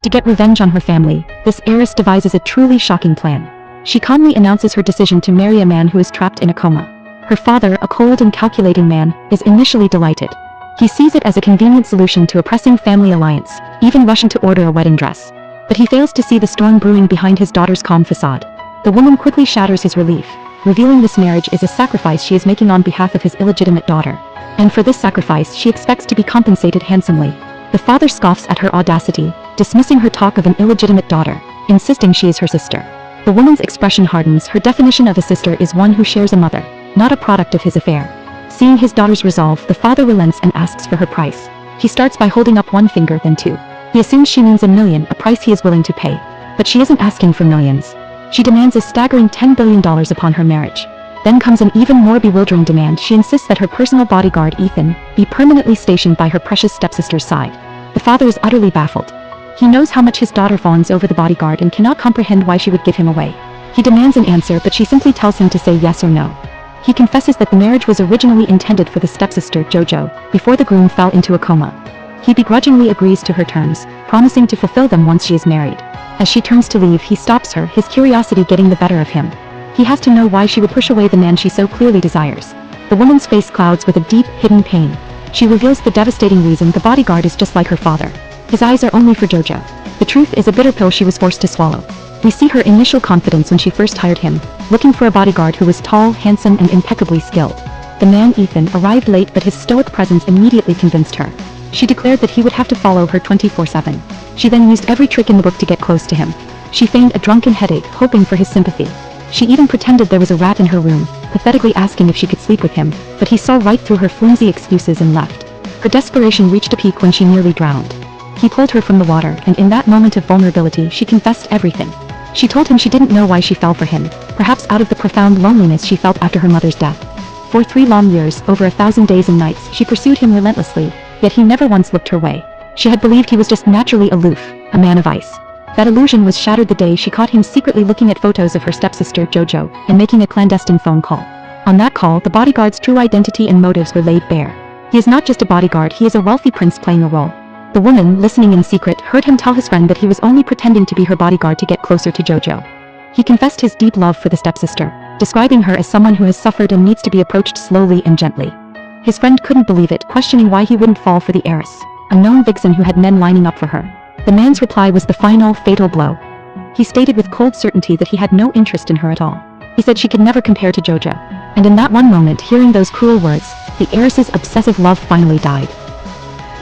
To get revenge on her family, this heiress devises a truly shocking plan. She calmly announces her decision to marry a man who is trapped in a coma. Her father, a cold and calculating man, is initially delighted. He sees it as a convenient solution to a pressing family alliance, even rushing to order a wedding dress. But he fails to see the storm brewing behind his daughter's calm facade. The woman quickly shatters his relief, revealing this marriage is a sacrifice she is making on behalf of his illegitimate daughter. And for this sacrifice she expects to be compensated handsomely. The father scoffs at her audacity, dismissing her talk of an illegitimate daughter, insisting she is her sister. The woman's expression hardens. Her definition of a sister is one who shares a mother, not a product of his affair. Seeing his daughter's resolve, the father relents and asks for her price. He starts by holding up one finger, then two. He assumes she means $1 million, a price he is willing to pay. But she isn't asking for millions. She demands a staggering $10 billion upon her marriage. Then comes an even more bewildering demand. She insists that her personal bodyguard, Ethan, be permanently stationed by her precious stepsister's side. The father is utterly baffled. He knows how much his daughter fawns over the bodyguard and cannot comprehend why she would give him away. He demands an answer, but she simply tells him to say yes or no. He confesses that the marriage was originally intended for the stepsister, Jojo, before the groom fell into a coma. He begrudgingly agrees to her terms, promising to fulfill them once she is married. As she turns to leave, he stops her, his curiosity getting the better of him. He has to know why she would push away the man she so clearly desires. The woman's face clouds with a deep, hidden pain. She reveals the devastating reason: the bodyguard is just like her father. His eyes are only for Jojo. The truth is a bitter pill she was forced to swallow. We see her initial confidence when she first hired him, looking for a bodyguard who was tall, handsome, and impeccably skilled. The man, Ethan, arrived late, but his stoic presence immediately convinced her. She declared that he would have to follow her 24/7. She then used every trick in the book to get close to him. She feigned a drunken headache, hoping for his sympathy. She even pretended there was a rat in her room, pathetically asking if she could sleep with him, but he saw right through her flimsy excuses and left. Her desperation reached a peak when she nearly drowned. He pulled her from the water, and in that moment of vulnerability she confessed everything. She told him she didn't know why she fell for him, perhaps out of the profound loneliness she felt after her mother's death. For 3 long years, over 1,000 days and nights, she pursued him relentlessly, yet he never once looked her way. She had believed he was just naturally aloof, a man of ice. That illusion was shattered the day she caught him secretly looking at photos of her stepsister, Jojo, and making a clandestine phone call. On that call, the bodyguard's true identity and motives were laid bare. He is not just a bodyguard, he is a wealthy prince playing a role. The woman, listening in secret, heard him tell his friend that he was only pretending to be her bodyguard to get closer to Jojo. He confessed his deep love for the stepsister, describing her as someone who has suffered and needs to be approached slowly and gently. His friend couldn't believe it, questioning why he wouldn't fall for the heiress, a known vixen who had men lining up for her. The man's reply was the final, fatal blow. He stated with cold certainty that he had no interest in her at all. He said she could never compare to Jojo. And in that one moment, hearing those cruel words, the heiress's obsessive love finally died.